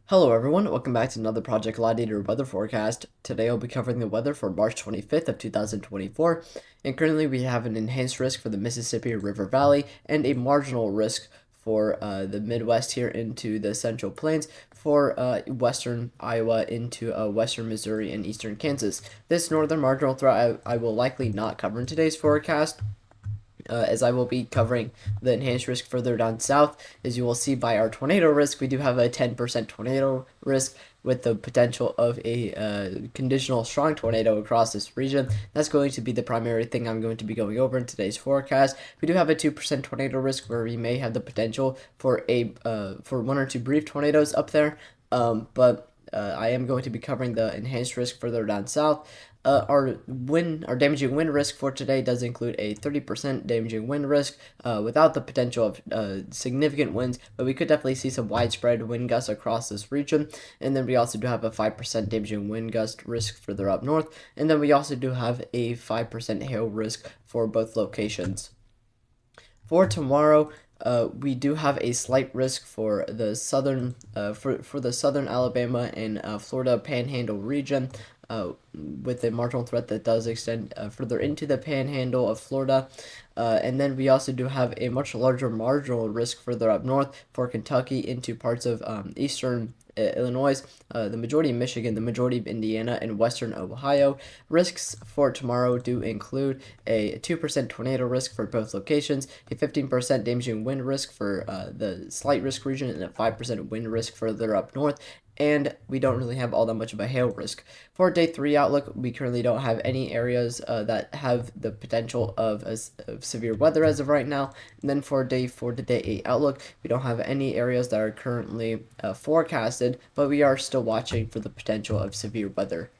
Hello everyone, welcome back to another Project Gladiator weather forecast. Today I'll be covering the weather for March 25th of 2024, and currently we have an enhanced risk for the Mississippi River Valley and a marginal risk for the Midwest here into the Central Plains, for western Iowa into western Missouri and eastern Kansas. This northern marginal threat I will likely not cover in today's forecast, as I will be covering the enhanced risk further down south. As you will see by our tornado risk, we do have a 10% tornado risk with the potential of a conditional strong tornado across this region. That's going to be the primary thing I'm going to be going over in today's forecast. We do have a 2% tornado risk where we may have the potential for one or two brief tornadoes up there, but I am going to be covering the enhanced risk further down south. Our damaging wind risk for today does include a 30% damaging wind risk without the potential of significant winds, but we could definitely see some widespread wind gusts across this region. And then we also do have a 5% damaging wind gust risk further up north, and then we also do have a 5% hail risk for both locations. For tomorrow, we do have a slight risk for the southern Alabama and Florida Panhandle region, with a marginal threat that does extend further into the Panhandle of Florida. And then we also do have a much larger marginal risk further up north for Kentucky into parts of eastern Illinois, the majority of Michigan, the majority of Indiana, and western Ohio. Risks for tomorrow do include a 2% tornado risk for both locations, a 15% damaging wind risk for the slight risk region, and a 5% wind risk further up north. And we don't really have all that much of a hail risk. For day 3 outlook, we currently don't have any areas that have the potential of severe weather as of right now. And then for day 4 to day 8 outlook, we don't have any areas that are currently forecasted, but we are still watching for the potential of severe weather.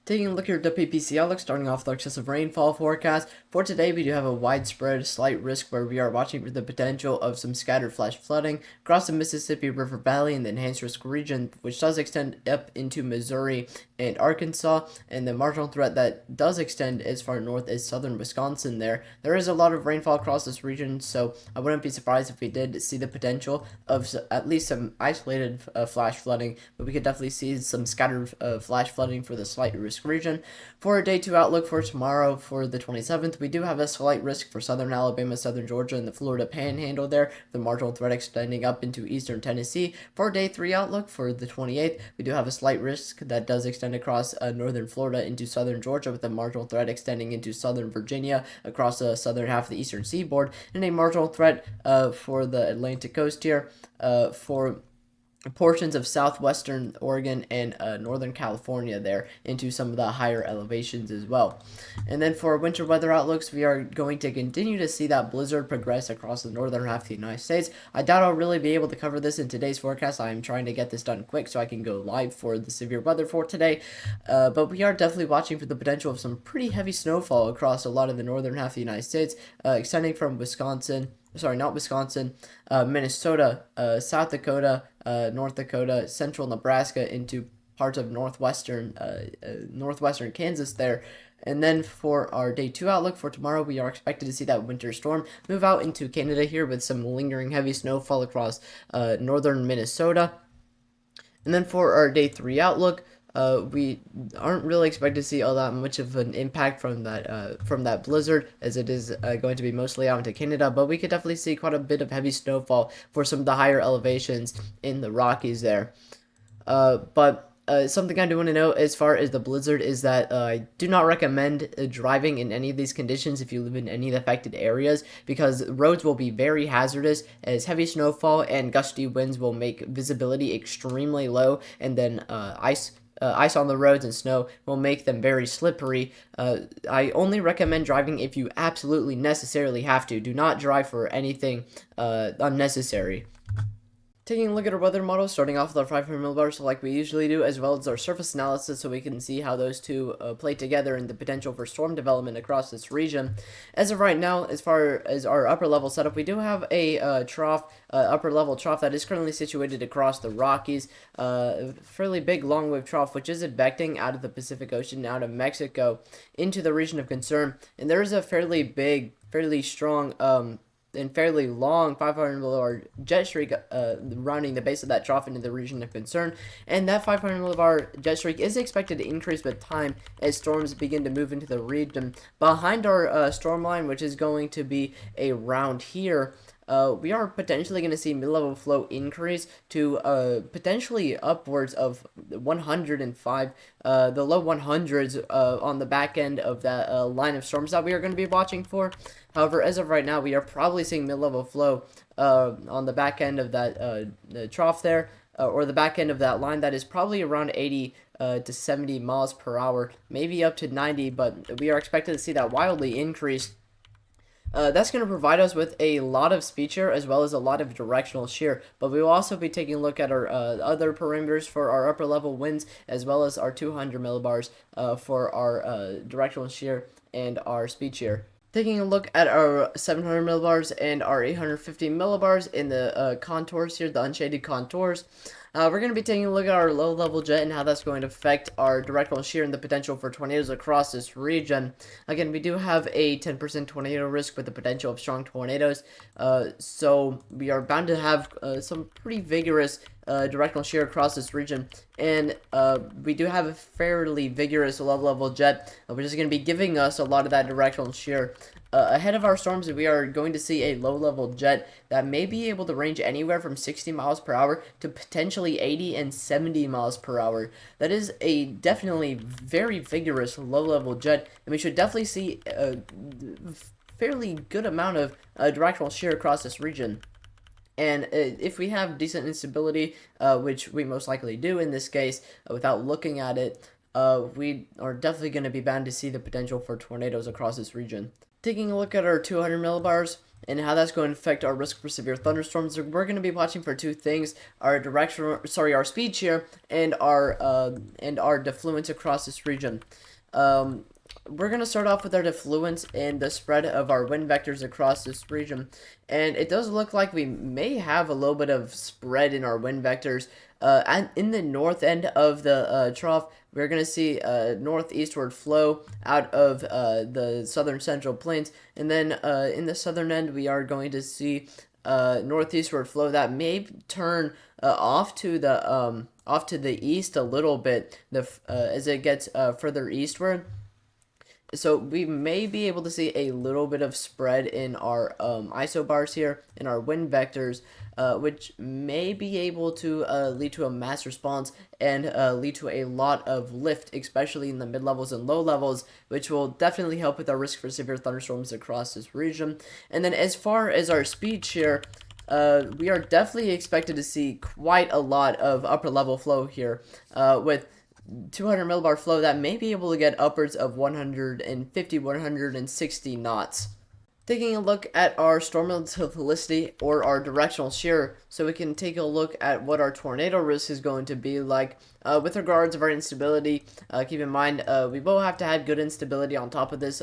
Taking a look at your WPC outlook, starting off with our excessive rainfall forecast. For today, we do have a widespread slight risk where we are watching for the potential of some scattered flash flooding across the Mississippi River Valley and the enhanced risk region, which does extend up into Missouri and Arkansas. And the marginal threat that does extend as far north as southern Wisconsin there. There is a lot of rainfall across this region, so I wouldn't be surprised if we did see the potential of at least some isolated flash flooding, but we could definitely see some scattered flash flooding for the slight risk region. For our day 2 outlook for tomorrow, for the 27th, we do have a slight risk for southern Alabama, southern Georgia, and the Florida Panhandle there, the marginal threat extending up into eastern Tennessee. For day 3 outlook for the 28th, we do have a slight risk that does extend across northern Florida into southern Georgia, with a marginal threat extending into southern Virginia across the southern half of the eastern seaboard, and a marginal threat for the Atlantic coast here for portions of southwestern Oregon and northern California there into some of the higher elevations as well. And then for winter weather outlooks, we are going to continue to see that blizzard progress across the northern half of the United States. I doubt I'll really be able to cover this in today's forecast. I'm trying to get this done quick so I can go live for the severe weather for today. But we are definitely watching for the potential of some pretty heavy snowfall across a lot of the northern half of the United States, extending from Minnesota, South Dakota, North Dakota, central Nebraska into parts of northwestern Kansas there. And then for our day 2 outlook for tomorrow, we are expected to see that winter storm move out into Canada here with some lingering heavy snowfall across northern Minnesota. And then for our day 3 outlook, we aren't really expected to see all that much of an impact from that blizzard, as it is going to be mostly out into Canada, but we could definitely see quite a bit of heavy snowfall for some of the higher elevations in the Rockies there. But something I do want to note as far as the blizzard is that I do not recommend driving in any of these conditions if you live in any of the affected areas, because roads will be very hazardous, as heavy snowfall and gusty winds will make visibility extremely low, and then ice on the roads and snow will make them very slippery. I only recommend driving if you absolutely necessarily have to. Do not drive for anything unnecessary. Taking a look at our weather model, starting off with our 500 millibars like we usually do, as well as our surface analysis, so we can see how those two play together and the potential for storm development across this region. As of right now, as far as our upper level setup, we do have a upper level trough that is currently situated across the Rockies, fairly big long wave trough, which is advecting out of the Pacific Ocean, out of Mexico, into the region of concern. And there is a fairly strong and fairly long 500 millibar jet streak rounding the base of that trough into the region of concern, and that 500 millibar jet streak is expected to increase with time as storms begin to move into the region. Behind our storm line, which is going to be around here, we are potentially going to see mid-level flow increase to potentially upwards of 105, the low 100s on the back end of that line of storms that we are going to be watching for. However, as of right now, we are probably seeing mid-level flow on the back end of that the trough there, or the back end of that line that is probably around 80 to 70 miles per hour, maybe up to 90, but we are expected to see that wildly increase. That's going to provide us with a lot of speed shear as well as a lot of directional shear, but we will also be taking a look at our other parameters for our upper level winds as well as our 200 millibars for our directional shear and our speed shear. Taking a look at our 700 millibars and our 850 millibars in the contours here, the unshaded contours. We're going to be taking a look at our low-level jet and how that's going to affect our directional shear and the potential for tornadoes across this region. Again, we do have a 10% tornado risk with the potential of strong tornadoes, so we are bound to have some pretty vigorous directional shear across this region, and we do have a fairly vigorous low-level jet, which is going to be giving us a lot of that directional shear. Ahead of our storms, we are going to see a low-level jet that may be able to range anywhere from 60 miles per hour to potentially 80 and 70 miles per hour. That is a definitely very vigorous low-level jet, and we should definitely see a fairly good amount of directional shear across this region. And if we have decent instability, which we most likely do in this case, without looking at it, we are definitely going to be bound to see the potential for tornadoes across this region. Taking a look at our 200 millibars and how that's going to affect our risk for severe thunderstorms, we're going to be watching for two things: our our speed shear and our defluence across this region. We're going to start off with our defluence and the spread of our wind vectors across this region. And it does look like we may have a little bit of spread in our wind vectors. And in the north end of the trough, we're going to see northeastward flow out of the southern central plains. And then in the southern end, we are going to see northeastward flow that may turn off to the east a little bit as it gets further eastward. So we may be able to see a little bit of spread in our isobars here, in our wind vectors, which may be able to lead to a mass response and lead to a lot of lift, especially in the mid-levels and low levels, which will definitely help with our risk for severe thunderstorms across this region. And then as far as our speed shear, we are definitely expected to see quite a lot of upper level flow here, with 200 millibar flow that may be able to get upwards of 150, 160 knots. Taking a look at our storm relative velocity or our directional shear, so we can take a look at what our tornado risk is going to be like. With regards of our instability, keep in mind we will have to have good instability on top of this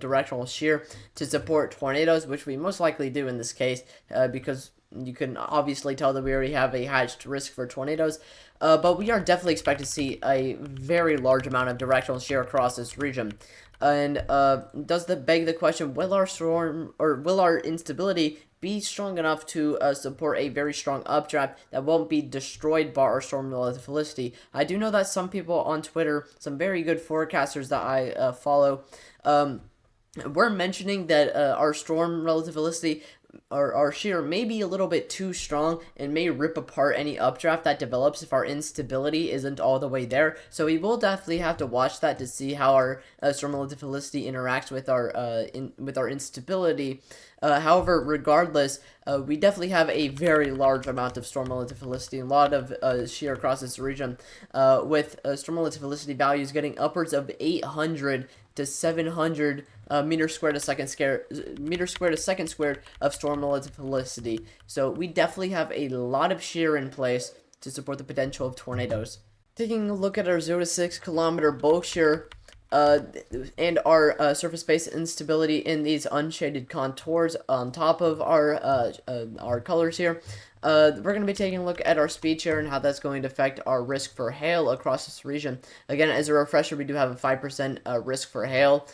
directional shear to support tornadoes, which we most likely do in this case, because you can obviously tell that we already have a hatched risk for tornadoes. But we are definitely expected to see a very large amount of directional shear across this region. And does that beg the question, will our storm, or will our instability be strong enough to support a very strong updraft that won't be destroyed by our storm relative velocity? I do know that some people on Twitter, some very good forecasters that I follow, were mentioning that our storm relative velocity, our shear, may be a little bit too strong and may rip apart any updraft that develops if our instability isn't all the way there. So we will definitely have to watch that to see how our storm relative velocity interacts with our instability. However, regardless, we definitely have a very large amount of storm relative velocity, a lot of shear across this region, with storm relative velocity values getting upwards of 800 to 700 meters squared a second squared of storm relative velocity. So we definitely have a lot of shear in place to support the potential of tornadoes. Taking a look at our 0 to 6 kilometer bulk shear, and our surface-based instability in these unshaded contours on top of our colors here. We're going to be taking a look at our speed shear and how that's going to affect our risk for hail across this region. Again, as a refresher, we do have a 5% risk for hail,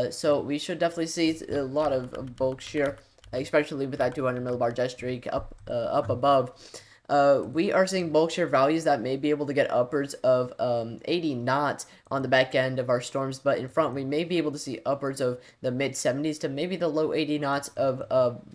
so we should definitely see a lot of bulk shear especially with that 200 millibar jet streak up above. We are seeing bulk shear values that may be able to get upwards of 80 knots on the back end of our storms, but in front we may be able to see upwards of the mid 70s to maybe the low 80 knots of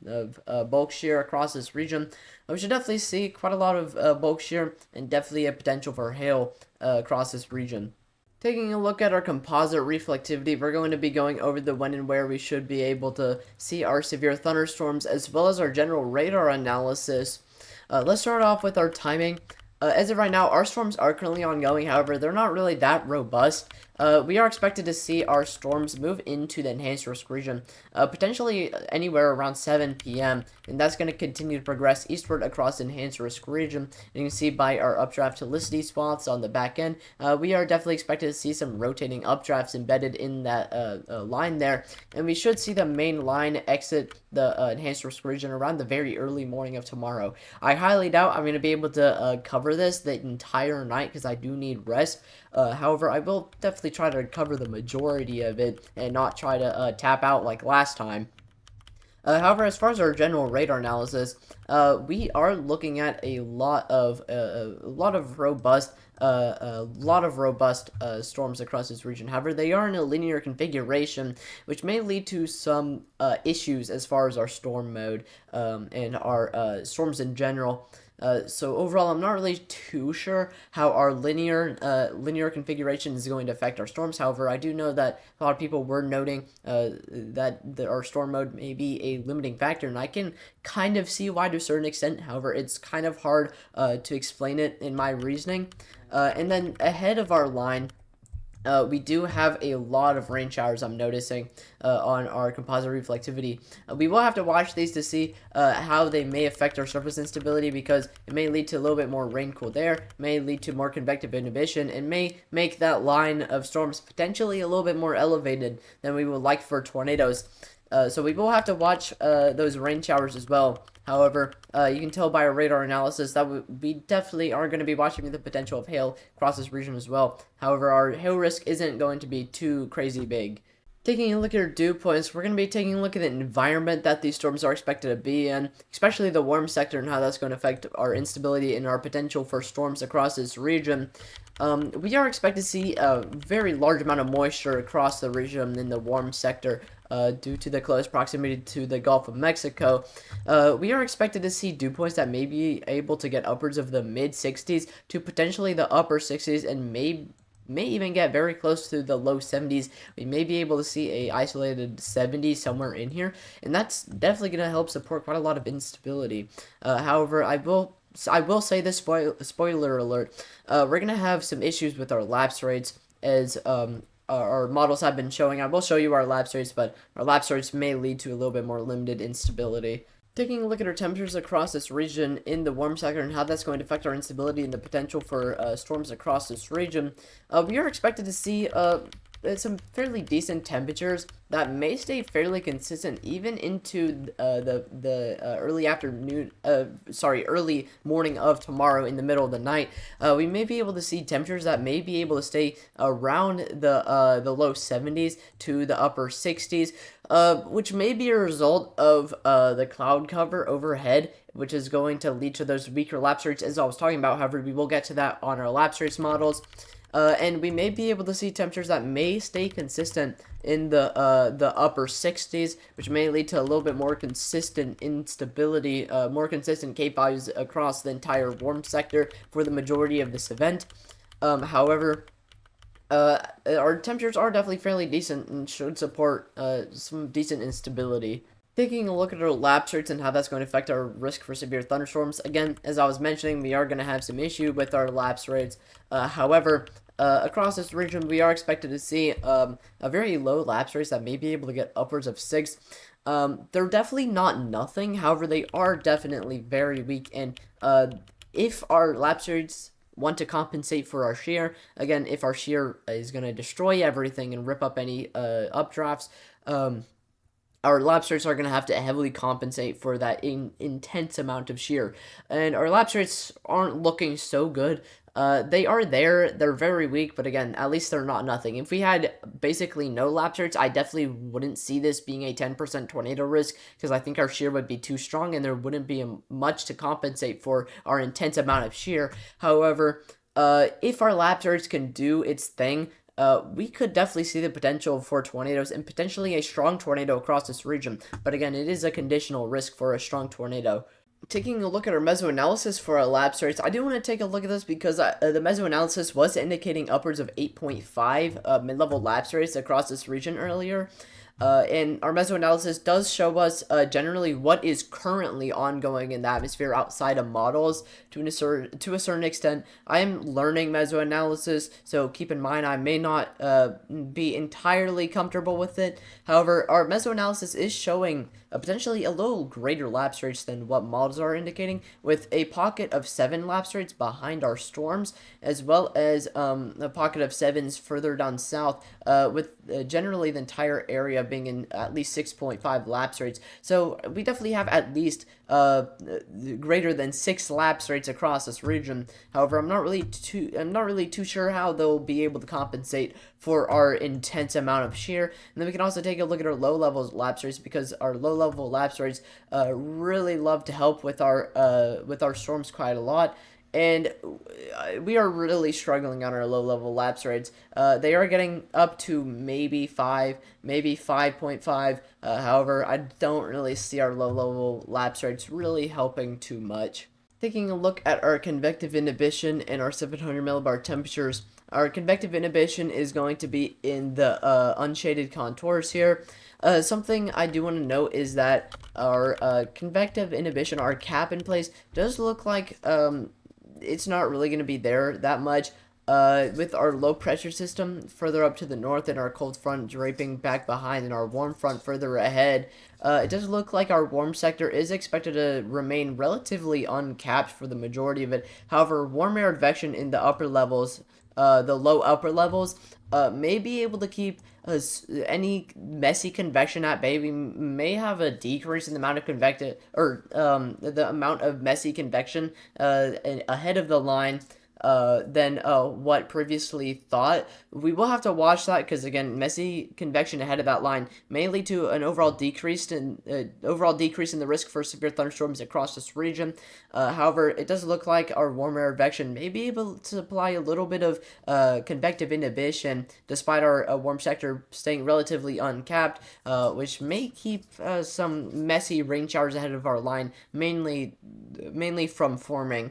bulk shear across this region. We should definitely see quite a lot of bulk shear and definitely a potential for hail across this region. Taking a look at our composite reflectivity, we're going to be going over the when and where we should be able to see our severe thunderstorms, as well as our general radar analysis. Let's start off with our timing. As of right now, our storms are currently ongoing. However, they're not really that robust. We are expected to see our storms move into the enhanced risk region, potentially anywhere around 7 p.m. And that's going to continue to progress eastward across the enhanced risk region. And you can see by our updraft helicity swaths on the back end, we are definitely expected to see some rotating updrafts embedded in that line there. And we should see the main line exit the enhanced risk region around the very early morning of tomorrow. I highly doubt I'm going to be able to cover this the entire night because I do need rest. However, I will definitely try to cover the majority of it and not try to tap out like last time. However, as far as our general radar analysis, we are looking at a lot of robust storms across this region. However, they are in a linear configuration, which may lead to some issues as far as our storm mode and our storms in general. So overall, I'm not really too sure how our linear configuration is going to affect our storms. However, I do know that a lot of people were noting that our storm mode may be a limiting factor, and I can kind of see why to a certain extent. However, it's kind of hard to explain it in my reasoning. And then ahead of our line, we do have a lot of rain showers, I'm noticing, on our composite reflectivity. We will have to watch these to see how they may affect our surface instability, because it may lead to a little bit more rain cooled air, may lead to more convective inhibition, and may make that line of storms potentially a little bit more elevated than we would like for tornadoes. So we will have to watch those rain showers as well. However, you can tell by our radar analysis that we definitely are going to be watching the potential of hail across this region as well. However, our hail risk isn't going to be too crazy big. Taking a look at our dew points, we're going to be taking a look at the environment that these storms are expected to be in, especially the warm sector and how that's going to affect our instability and our potential for storms across this region. We are expected to see a very large amount of moisture across the region in the warm sector due to the close proximity to the Gulf of Mexico. We are expected to see dew points that may be able to get upwards of the mid 60s to potentially the upper 60s, and may even get very close to the low 70s. We may be able to see a isolated 70 somewhere in here, and that's definitely going to help support quite a lot of instability. However, I will say this, spoiler alert, we're going to have some issues with our lapse rates, as our models have been showing. I will show you our lapse rates, but our lapse rates may lead to a little bit more limited instability. Taking a look at our temperatures across this region in the warm sector and how that's going to affect our instability and the potential for storms across this region, we are expected to see some fairly decent temperatures that may stay fairly consistent even into the early morning of tomorrow in the middle of the night. We may be able to see temperatures that may be able to stay around the low 70s to the upper 60s, which may be a result of the cloud cover overhead, which is going to lead to those weaker lapse rates, as I was talking about. However, we will get to that on our lapse rates models. And we may be able to see temperatures that may stay consistent in the upper 60s, which may lead to a little bit more consistent instability, more consistent Cape values across the entire warm sector for the majority of this event. However, our temperatures are definitely fairly decent and should support some decent instability. Taking a look at our lapse rates and how that's going to affect our risk for severe thunderstorms. Again, as I was mentioning, we are going to have some issue with our lapse rates. However, across this region, we are expected to see a very low lapse rates that may be able to get upwards of 6. They're definitely not nothing. However, they are definitely very weak. And if our lapse rates want to compensate for our shear, again, if our shear is going to destroy everything and rip up any updrafts, our lapse rates are going to have to heavily compensate for that intense amount of shear. And our lapse rates aren't looking so good. They are there. They're very weak, but again, at least they're not nothing. If we had basically no lapse rates, I definitely wouldn't see this being a 10% tornado risk, because I think our shear would be too strong and there wouldn't be much to compensate for our intense amount of shear. However, if our lapse rates can do its thing, we could definitely see the potential for tornadoes and potentially a strong tornado across this region. But again, it is a conditional risk for a strong tornado. Taking a look at our mesoanalysis for our lapse rates, I do want to take a look at this because the mesoanalysis was indicating upwards of 8.5 mid-level lapse rates across this region earlier. And our mesoanalysis does show us generally what is currently ongoing in the atmosphere outside of models to a certain extent. I am learning mesoanalysis, so keep in mind I may not be entirely comfortable with it. However, our mesoanalysis is showing potentially a little greater lapse rates than what models are indicating, with a pocket of 7 lapse rates behind our storms, as well as a pocket of 7s further down south, with generally the entire area being in at least 6.5 lapse rates. So we definitely have at least greater than 6 lapse rates across this region. However, I'm not really too sure how they'll be able to compensate for our intense amount of shear. And then we can also take a look at our low level lapse rates, because our low level lapse rates really love to help with our storms quite a lot. And we are really struggling on our low-level lapse rates. They are getting up to maybe 5, maybe 5.5. However, I don't really see our low-level lapse rates really helping too much. Taking a look at our convective inhibition and our 700 millibar temperatures, our convective inhibition is going to be in the unshaded contours here. Something I do want to note is that our convective inhibition, our cap in place, does look like it's not really going to be there that much. With our low pressure system further up to the north and our cold front draping back behind and our warm front further ahead, it does look like our warm sector is expected to remain relatively uncapped for the majority of it. However, warm air advection in the upper levels, the low upper levels, may be able to keep any messy convection at bay. We may have a decrease in the amount of convective, or the amount of messy convection ahead of the line than what previously thought. We will have to watch that, because again, messy convection ahead of that line may lead to an overall decrease in the risk for severe thunderstorms across this region. However, it does look like our warm air advection may be able to supply a little bit of convective inhibition, despite our warm sector staying relatively uncapped, which may keep some messy rain showers ahead of our line, mainly from forming.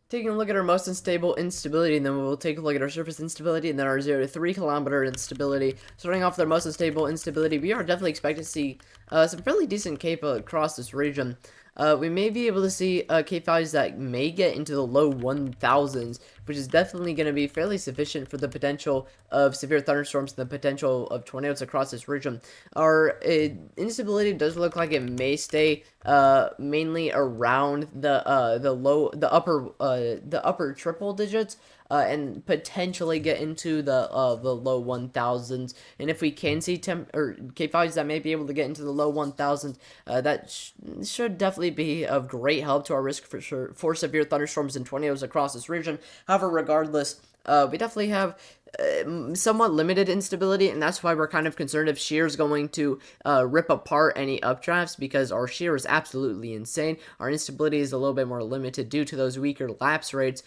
Taking a look at our most unstable instability, and then we'll take a look at our surface instability, and then our 0 to 3 kilometer instability. Starting off with our most unstable instability, we are definitely expecting to see some fairly decent Cape across this region. We may be able to see Cape values that may get into the low 1000s, which is definitely going to be fairly sufficient for the potential of severe thunderstorms and the potential of tornadoes across this region. Our instability does look like it may stay mainly around the upper triple digits, and potentially get into the low 1000s. And if we can see Cape values that may be able to get into the low 1000s, that should definitely be of great help to our risk for severe thunderstorms and tornadoes across this region. However, regardless, we definitely have somewhat limited instability, and that's why we're kind of concerned if shear is going to rip apart any updrafts, because our shear is absolutely insane. Our instability is a little bit more limited due to those weaker lapse rates.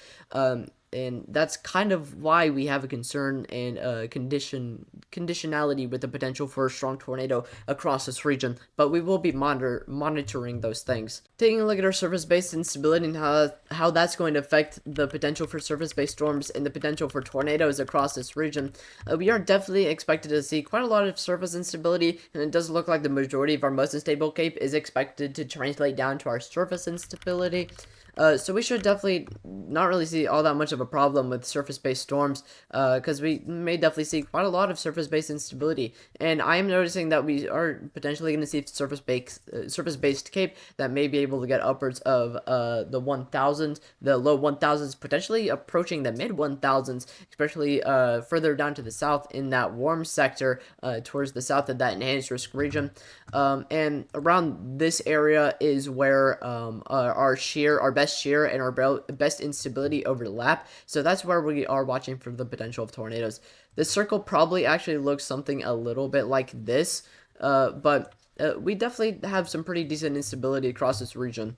And that's kind of why we have a concern and conditionality with the potential for a strong tornado across this region. But we will be monitoring those things. Taking a look at our surface-based instability and how that's going to affect the potential for surface-based storms and the potential for tornadoes across this region, we are definitely expected to see quite a lot of surface instability, and it does look like the majority of our most unstable Cape is expected to translate down to our surface instability. So we should definitely not really see all that much of a problem with surface-based storms, because we may definitely see quite a lot of surface-based instability. And I am noticing that we are potentially going to see surface-based cape that may be able to get upwards of the 1000s, the low 1000s, potentially approaching the mid 1000s, especially further down to the south in that warm sector, towards the south of that enhanced risk region. And around this area is where our best shear, and our best instability overlap. So that's where we are watching for the potential of tornadoes. This circle probably actually looks something a little bit like this, but we definitely have some pretty decent instability across this region.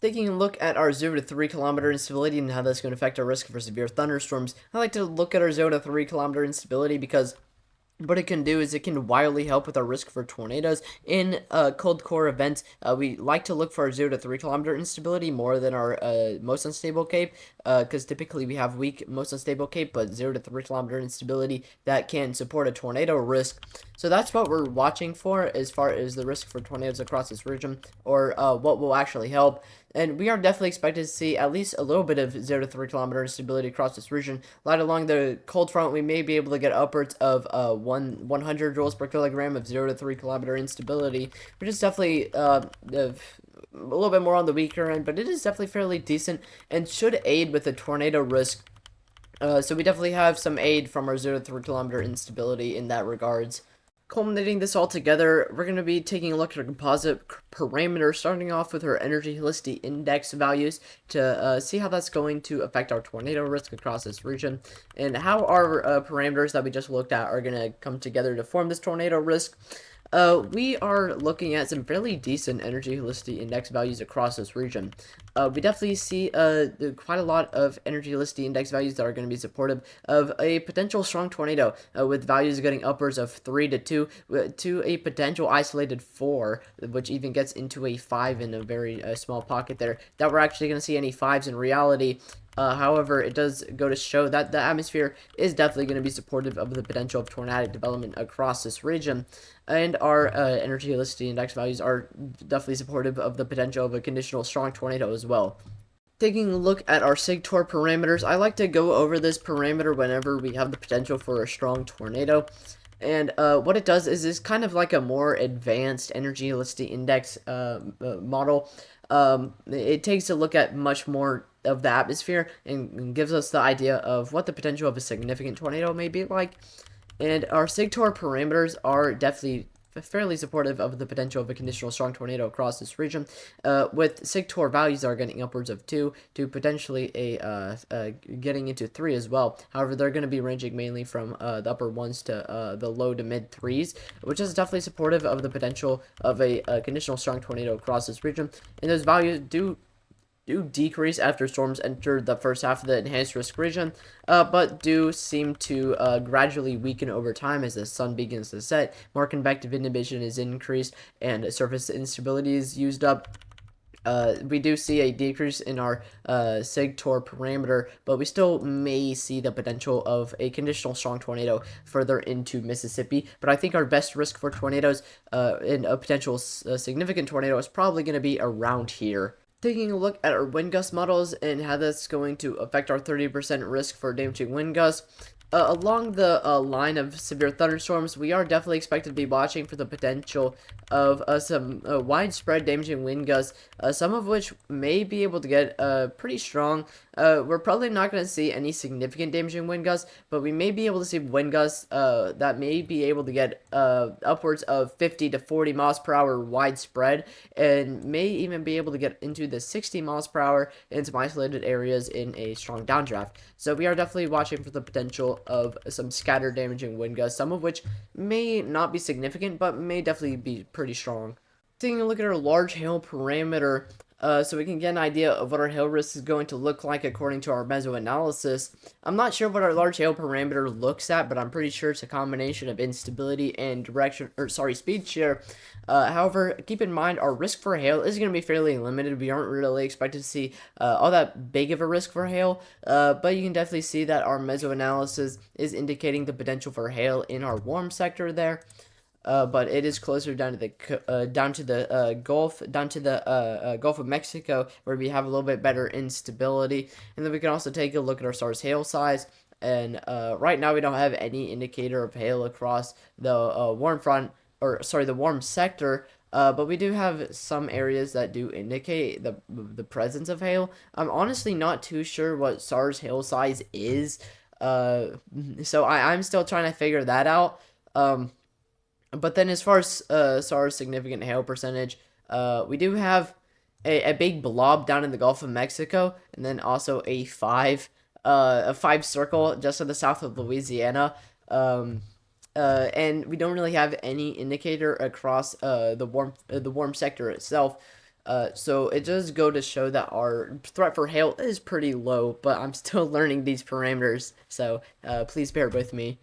Taking a look at our 0 to 3 kilometer instability and how that's going to affect our risk for severe thunderstorms, I like to look at our 0 to 3 kilometer instability because what it can do is it can wildly help with our risk for tornadoes in cold core events. We like to look for our 0 to 3 kilometer instability more than our most unstable cape, because typically we have weak most unstable cape, but 0 to 3 kilometer instability that can support a tornado risk. So that's what we're watching for as far as the risk for tornadoes across this region, or what will actually help. And we are definitely expected to see at least a little bit of 0 to 3 kilometer instability across this region. Right along the cold front, we may be able to get upwards of 100 joules per kilogram of 0 to 3 kilometer instability, which is definitely a little bit more on the weaker end, but it is definitely fairly decent and should aid with the tornado risk. So we definitely have some aid from our 0 to 3 kilometer instability in that regards. Culminating this all together, we're going to be taking a look at our composite parameters, starting off with our energy helicity index values to see how that's going to affect our tornado risk across this region, and how our parameters that we just looked at are going to come together to form this tornado risk. We are looking at some fairly decent energy helicity index values across this region. We definitely see quite a lot of energy helicity index values that are going to be supportive of a potential strong tornado, with values getting upwards of 3 to 2 to a potential isolated 4, which even gets into a 5 in a very small pocket there, that we're actually going to see any 5s in reality. However, it does go to show that the atmosphere is definitely going to be supportive of the potential of tornadic development across this region, and our energy helicity index values are definitely supportive of the potential of a conditional strong tornado as well. Taking a look at our SIGTOR parameters, I like to go over this parameter whenever we have the potential for a strong tornado. And what it does is it's kind of like a more advanced energy helicity index model. It takes a look at much more of the atmosphere and gives us the idea of what the potential of a significant tornado may be like. And our SIGTOR parameters are definitely fairly supportive of the potential of a conditional strong tornado across this region, with SIGTOR values are getting upwards of 2 to potentially getting into 3 as well. However, they're going to be ranging mainly from the upper 1s to the low to mid 3s, which is definitely supportive of the potential of a conditional strong tornado across this region. And those values do decrease after storms enter the first half of the enhanced risk region, but do seem to gradually weaken over time as the sun begins to set, more convective inhibition is increased, and surface instability is used up. We do see a decrease in our SIGTOR parameter, but we still may see the potential of a conditional strong tornado further into Mississippi. But I think our best risk for tornadoes and a potential significant tornado is probably going to be around here. Taking a look at our wind gust models and how that's going to affect our 30% risk for damaging wind gusts. Along the line of severe thunderstorms, we are definitely expected to be watching for the potential of some widespread damaging wind gusts, some of which may be able to get pretty strong. We're probably not going to see any significant damaging wind gusts, but we may be able to see wind gusts that may be able to get upwards of 50 to 40 miles per hour widespread, and may even be able to get into the 60 miles per hour in some isolated areas in a strong downdraft. So we are definitely watching for the potential of some scattered damaging wind gusts, some of which may not be significant, but may definitely be pretty strong. Taking a look at our large hail parameter, so we can get an idea of what our hail risk is going to look like according to our meso-analysis. I'm not sure what our large hail parameter looks at, but I'm pretty sure it's a combination of instability and speed shear. However, keep in mind our risk for hail is going to be fairly limited. We aren't really expected to see all that big of a risk for hail, but you can definitely see that our meso-analysis is indicating the potential for hail in our warm sector there. but it is closer down to the Gulf of Mexico, where we have a little bit better instability. And then we can also take a look at our star's hail size. And right now we don't have any indicator of hail across the warm front, or sorry, the warm sector. But we do have some areas that do indicate the presence of hail. I'm honestly not too sure what SAR's hail size is. So I'm still trying to figure that out. But then as far as SAR's significant hail percentage, we do have a big blob down in the Gulf of Mexico, and then also a five circle just to the south of Louisiana. And we don't really have any indicator across the warm sector itself. So it does go to show that our threat for hail is pretty low, but I'm still learning these parameters, so please bear with me.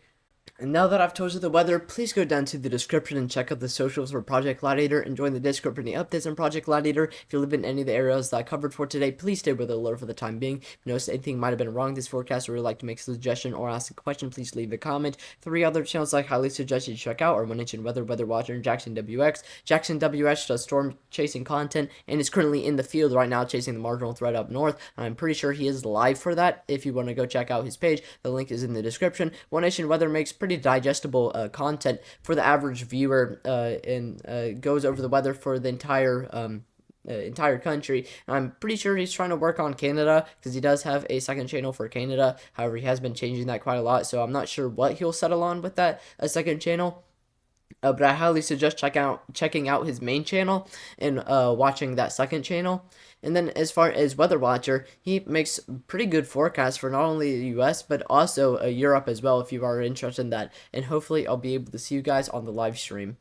And now that I've told you the weather, please go down to the description and check out the socials for Project Gladiator and join the Discord for any updates on Project Gladiator. If you live in any of the areas that I covered for today, please stay with the alert for the time being. If you notice anything might have been wrong this forecast, or would like to make a suggestion or ask a question, please leave a comment. 3 other channels I highly suggest you check out are One Inch Weather, Weather Watcher, and JaxonWX. JaxonWX does storm chasing content and is currently in the field right now chasing the marginal threat up north. I'm pretty sure he is live for that. If you want to go check out his page, the link is in the description. One Inch Weather makes pretty digestible content for the average viewer, and goes over the weather for the entire country. And I'm pretty sure he's trying to work on Canada, because he does have a second channel for Canada. However, he has been changing that quite a lot, so I'm not sure what he'll settle on with that second channel. But I highly suggest checking out his main channel and watching that second channel. And then as far as Weather Watcher, he makes pretty good forecasts for not only the US, but also Europe as well, if you are interested in that. And hopefully I'll be able to see you guys on the live stream.